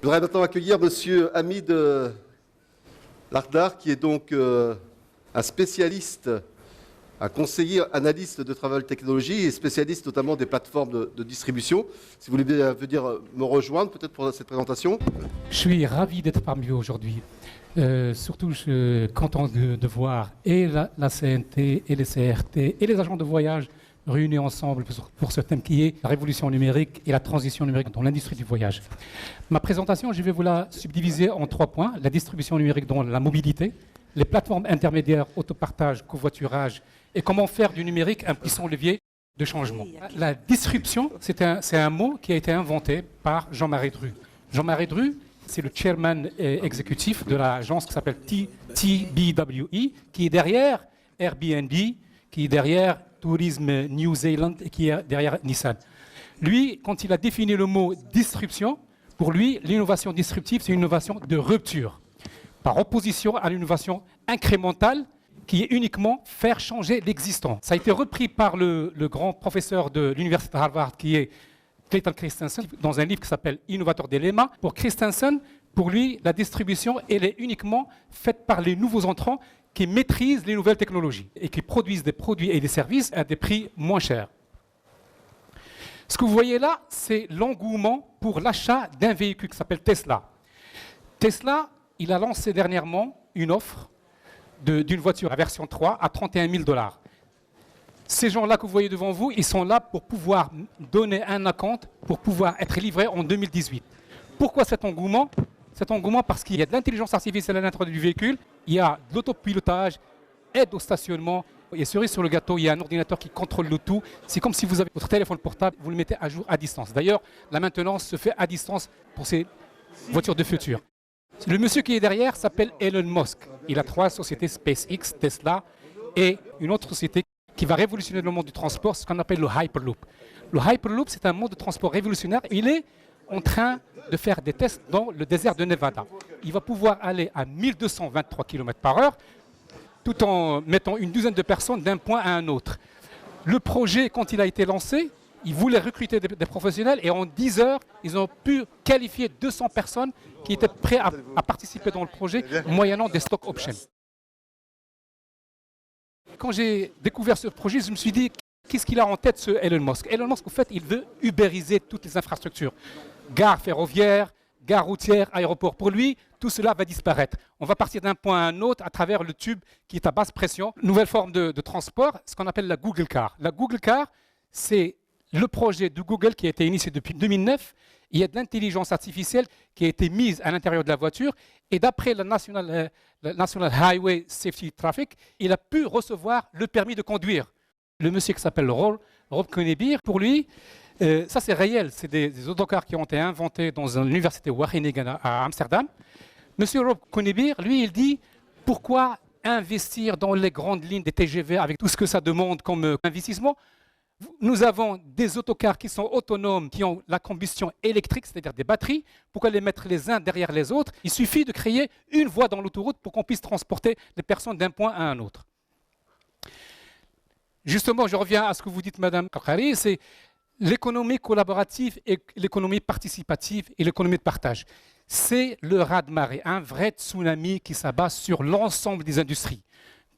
Je voudrais maintenant accueillir Monsieur Hamid Lardar, qui est donc un spécialiste, un conseiller analyste de Travel Technology et spécialiste notamment des plateformes de distribution. Si vous voulez bien venir me rejoindre peut-être pour cette présentation. Je suis ravi d'être parmi vous aujourd'hui. Surtout, je suis content de voir et la CNT et les CRT et les agents de voyage réunis ensemble pour ce thème qui est la révolution numérique et la transition numérique dans l'industrie du voyage. Ma présentation, je vais vous la subdiviser en 3 points. La distribution numérique dans la mobilité, les plateformes intermédiaires, autopartage, covoiturage et comment faire du numérique un puissant levier de changement. La disruption, c'est un mot qui a été inventé par Jean-Marie Dru. Jean-Marie Dru, c'est le chairman exécutif de l'agence qui s'appelle TBWE, qui est derrière Airbnb, qui est derrière Tourisme New Zealand et qui est derrière Nissan. Lui, quand il a défini le mot disruption, pour lui, l'innovation disruptive, c'est une innovation de rupture, par opposition à l'innovation incrémentale, qui est uniquement faire changer l'existant. Ça a été repris par le grand professeur de l'université de Harvard, qui est Clayton Christensen, dans un livre qui s'appelle Innovateur dilemma. Pour Christensen, pour lui, la distribution, elle est uniquement faite par les nouveaux entrants qui maîtrisent les nouvelles technologies et qui produisent des produits et des services à des prix moins chers. Ce que vous voyez là, c'est l'engouement pour l'achat d'un véhicule qui s'appelle Tesla. Tesla, il a lancé dernièrement une offre d'une voiture à version 3 à 31 000 $. Ces gens-là que vous voyez devant vous, ils sont là pour pouvoir donner un acompte, pour pouvoir être livrés en 2018. Pourquoi cet engouement? Cet engouement parce qu'il y a de l'intelligence artificielle à l'intérieur du véhicule, il y a de l'autopilotage, aide au stationnement, et cerise sur le gâteau, il y a un ordinateur qui contrôle le tout. C'est comme si vous avez votre téléphone portable, vous le mettez à jour à distance. D'ailleurs, la maintenance se fait à distance pour ces voitures de futur. Le monsieur qui est derrière s'appelle Elon Musk. Il a 3 sociétés, SpaceX, Tesla et une autre société qui va révolutionner le monde du transport, ce qu'on appelle le Hyperloop. Le Hyperloop, c'est un mode de transport révolutionnaire. Il est en train de faire des tests dans le désert de Nevada. Il va pouvoir aller à 1223 km/h tout en mettant une douzaine de personnes d'un point à un autre. Le projet, quand il a été lancé, ils voulaient recruter des professionnels et en 10 heures, ils ont pu qualifier 200 personnes qui étaient prêtes à participer dans le projet moyennant des stock options. Quand j'ai découvert ce projet, je me suis dit, qu'est-ce qu'il a en tête ce Elon Musk? Elon Musk, en fait, il veut ubériser toutes les infrastructures. Gare ferroviaire, gare routière, aéroport. Pour lui, tout cela va disparaître. On va partir d'un point à un autre à travers le tube qui est à basse pression. Nouvelle forme de transport, ce qu'on appelle la Google Car. La Google Car, c'est le projet de Google qui a été initié depuis 2009. Il y a de l'intelligence artificielle qui a été mise à l'intérieur de la voiture. Et d'après la National Highway Safety Traffic, il a pu recevoir le permis de conduire. Le monsieur qui s'appelle Rob Konebier, pour lui, ça c'est réel. C'est des autocars qui ont été inventés dans l'université Wageningen à Amsterdam. Monsieur Rob Konebier, lui, il dit pourquoi investir dans les grandes lignes des TGV avec tout ce que ça demande comme investissement? Nous avons des autocars qui sont autonomes, qui ont la combustion électrique, c'est-à-dire des batteries. Pourquoi les mettre les uns derrière les autres? Il suffit de créer une voie dans l'autoroute pour qu'on puisse transporter les personnes d'un point à un autre. Justement, je reviens à ce que vous dites, Madame Kakhari, c'est l'économie collaborative et l'économie participative et l'économie de partage. C'est le raz-de-marée, un vrai tsunami qui s'abat sur l'ensemble des industries,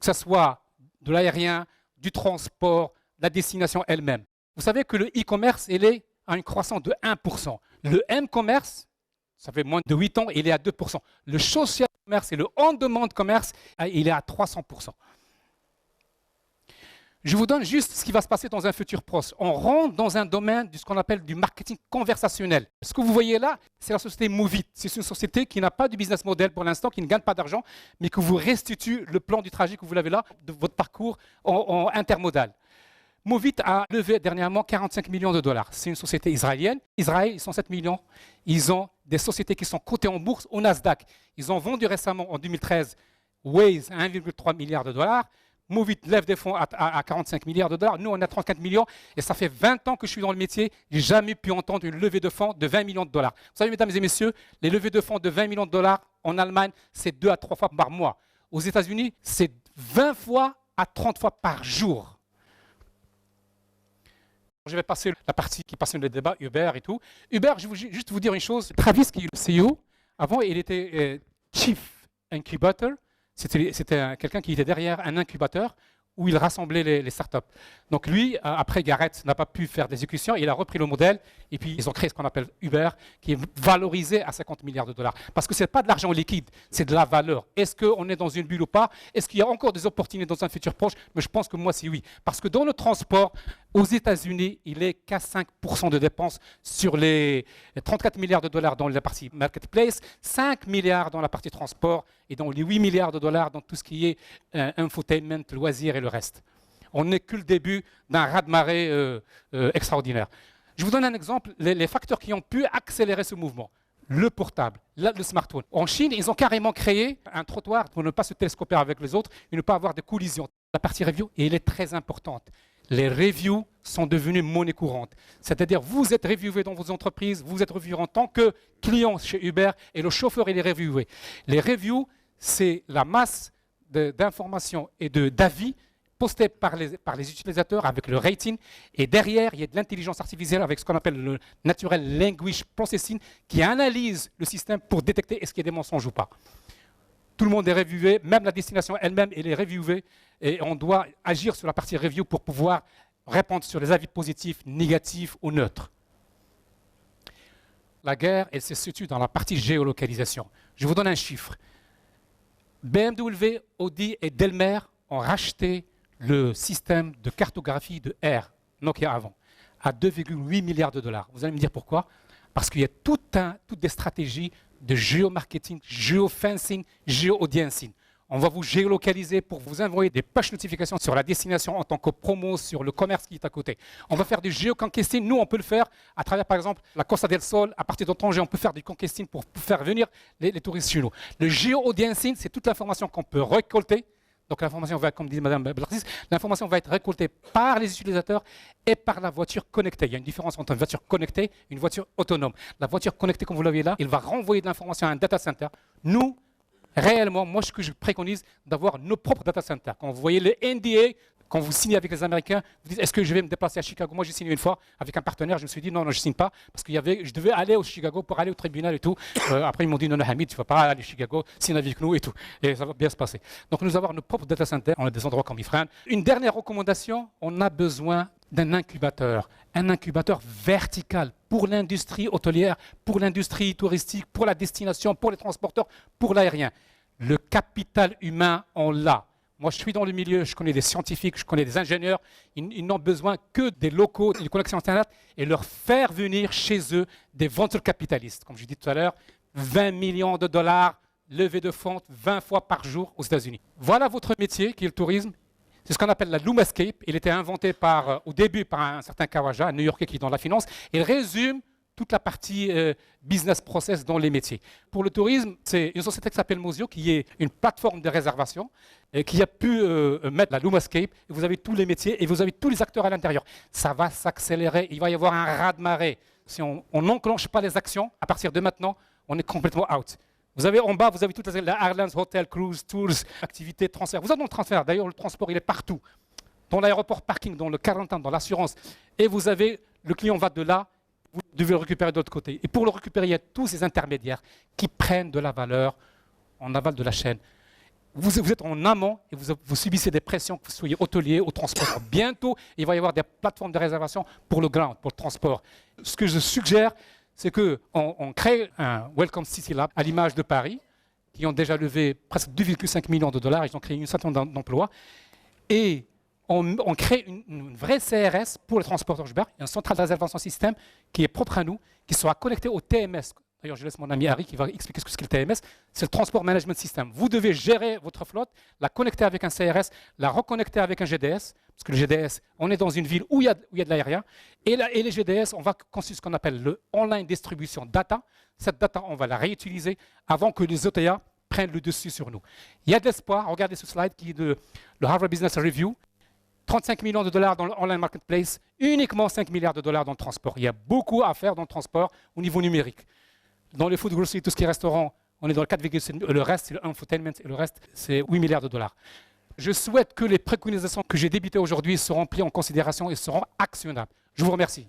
que ce soit de l'aérien, du transport, la destination elle-même. Vous savez que le e-commerce, il est à une croissance de 1%. Le m-commerce, ça fait moins de 8 ans, il est à 2%. Le social commerce et le on-demand commerce, il est à 300%. Je vous donne juste ce qui va se passer dans un futur proche. On rentre dans un domaine de ce qu'on appelle du marketing conversationnel. Ce que vous voyez là, c'est la société Movit. C'est une société qui n'a pas de business model pour l'instant, qui ne gagne pas d'argent, mais qui vous restitue le plan du trajet que vous l'avez là, de votre parcours en intermodal. Movit a levé dernièrement 45 millions de $. C'est une société israélienne. Israël, ils sont 7 millions. Ils ont des sociétés qui sont cotées en bourse au Nasdaq. Ils ont vendu récemment, en 2013, Waze à 1,3 milliard de $. Movit lève des fonds à 45 milliards de $. Nous, on a 34 millions. Et ça fait 20 ans que je suis dans le métier. Je n'ai jamais pu entendre une levée de fonds de 20 millions de $. Vous savez, mesdames et messieurs, les levées de fonds de 20 millions de $ en Allemagne, c'est 2 à 3 fois par mois. Aux États-Unis, c'est 20 fois à 30 fois par jour. Je vais passer la partie qui passionne le débat, Uber et tout. Uber, je vais juste vous dire une chose. Travis, qui est le CEO, avant, il était Chief Incubator. C'était quelqu'un qui était derrière un incubateur où il rassemblait les startups. Donc lui, après Garrett n'a pas pu faire d'exécution, il a repris le modèle et puis ils ont créé ce qu'on appelle Uber, qui est valorisé à 50 milliards de dollars. Parce que ce n'est pas de l'argent liquide, c'est de la valeur. Est-ce qu'on est dans une bulle ou pas? Est-ce qu'il y a encore des opportunités dans un futur proche? Mais je pense que moi, c'est oui. Parce que dans le transport, aux États-Unis, il est qu'à 5% de dépenses sur les 34 milliards de dollars dans la partie marketplace, 5 milliards dans la partie transport et dans les 8 milliards de dollars dans tout ce qui est infotainment, loisirs et le reste. On n'est que le début d'un raz-de-marée extraordinaire. Je vous donne un exemple, les facteurs qui ont pu accélérer ce mouvement. Le portable, le smartphone. En Chine, ils ont carrément créé un trottoir pour ne pas se télescoper avec les autres et ne pas avoir de collisions. La partie review, elle est très importante. Les reviews sont devenues monnaie courante. C'est-à-dire, vous êtes reviewé dans vos entreprises, vous êtes reviewé en tant que client chez Uber et le chauffeur, il est reviewé. Les reviews, c'est la masse d'informations et d'avis postés par les utilisateurs avec le rating. Et derrière, il y a de l'intelligence artificielle avec ce qu'on appelle le Natural Language Processing qui analyse le système pour détecter est-ce qu'il y a des mensonges ou pas. Tout le monde est reviewé, même la destination elle-même, elle est reviewée. Et on doit agir sur la partie review pour pouvoir répondre sur les avis positifs, négatifs ou neutres. La guerre, elle se situe dans la partie géolocalisation. Je vous donne un chiffre. BMW, Audi et Delmer ont racheté le système de cartographie de R, Nokia avant, à 2,8 milliards de dollars. Vous allez me dire pourquoi? Parce qu'il y a toutes des stratégies de géomarketing, géofencing, géo-audiencing. On va vous géolocaliser pour vous envoyer des push notifications sur la destination en tant que promo, sur le commerce qui est à côté. On va faire du géoconquesting. Nous, on peut le faire à travers, par exemple, la Costa del Sol. À partir d'étrangers, on peut faire du conquesting pour faire venir les touristes chez nous. Le géo-audiencing, c'est toute l'information qu'on peut récolter. Donc l'information va, comme dit Mme Blartis, l'information va être récoltée par les utilisateurs et par la voiture connectée. Il y a une différence entre une voiture connectée et une voiture autonome. La voiture connectée, comme vous l'avez là, elle va renvoyer de l'information à un data center. Nous, réellement, moi, ce que je préconise, d'avoir nos propres data centers. Quand vous voyez le NDA, quand vous signez avec les Américains, vous dites, est-ce que je vais me déplacer à Chicago? Moi, j'ai signé une fois avec un partenaire, je me suis dit, non, je ne signe pas, parce que je devais aller au Chicago pour aller au tribunal et tout. Après, ils m'ont dit, non, Hamid, tu ne vas pas aller à Chicago, signe avec nous et tout. Et ça va bien se passer. Donc, nous avons nos propres data centers, on a des endroits comme Ifrane. Une dernière recommandation, on a besoin d'un incubateur. Un incubateur vertical pour l'industrie hôtelière, pour l'industrie touristique, pour la destination, pour les transporteurs, pour l'aérien. Le capital humain, on l'a. Moi, je suis dans le milieu, je connais des scientifiques, je connais des ingénieurs. Ils n'ont besoin que des locaux, des connexions Internet et leur faire venir chez eux des venture capitalistes. Comme je dis tout à l'heure, 20 millions de dollars levés de fonds 20 fois par jour aux États-Unis. Voilà votre métier, qui est le tourisme. C'est ce qu'on appelle la Loomascape. Il était inventé au début par un certain Kawaja, un New-Yorkais qui est dans la finance. Il résume toute la partie business process dans les métiers. Pour le tourisme, c'est une société qui s'appelle Mozio, qui est une plateforme de réservation, qui a pu mettre la Loomascape. Et vous avez tous les métiers et vous avez tous les acteurs à l'intérieur. Ça va s'accélérer. Il va y avoir un raz-de-marée. Si on n'enclenche pas les actions, à partir de maintenant, on est complètement out. Vous avez en bas, vous avez toutes les airlines, hôtels, cruise, tours, activités, transferts. Vous êtes dans le transfert. D'ailleurs, le transport, il est partout. Dans l'aéroport parking, dans le quarantaine, dans l'assurance. Et vous avez, le client va de là, vous devez le récupérer de l'autre côté. Et pour le récupérer, il y a tous ces intermédiaires qui prennent de la valeur en aval de la chaîne. Vous êtes en amont et vous subissez des pressions, que vous soyez hôtelier ou transporteur. Bientôt, il va y avoir des plateformes de réservation pour le ground, pour le transport. Ce que je suggère, c'est qu'on crée un Welcome City Lab à l'image de Paris, qui ont déjà levé presque 2,5 millions de dollars. Ils ont créé une centaine d'emplois. Et on crée une vraie CRS pour les transporteurs Uber, une centrale de réservation système qui est propre à nous, qui sera connectée au TMS. D'ailleurs, je laisse mon ami Harry qui va expliquer ce qu'est le TMS. C'est le Transport Management System. Vous devez gérer votre flotte, la connecter avec un CRS, la reconnecter avec un GDS, parce que le GDS, on est dans une ville où il y a de l'aérien, et les GDS, on va construire ce qu'on appelle le Online Distribution Data. Cette data, on va la réutiliser avant que les OTA prennent le dessus sur nous. Il y a de l'espoir. Regardez ce slide qui est de le Harvard Business Review. 35 millions de dollars dans le online marketplace, uniquement 5 milliards de dollars dans le transport. Il y a beaucoup à faire dans le transport au niveau numérique. Dans les food grocery, tout ce qui est restaurant, on est dans le 4,7. Le reste, c'est le infotainment et le reste, c'est 8 milliards de dollars. Je souhaite que les préconisations que j'ai débitées aujourd'hui seront prises en considération et seront actionnables. Je vous remercie.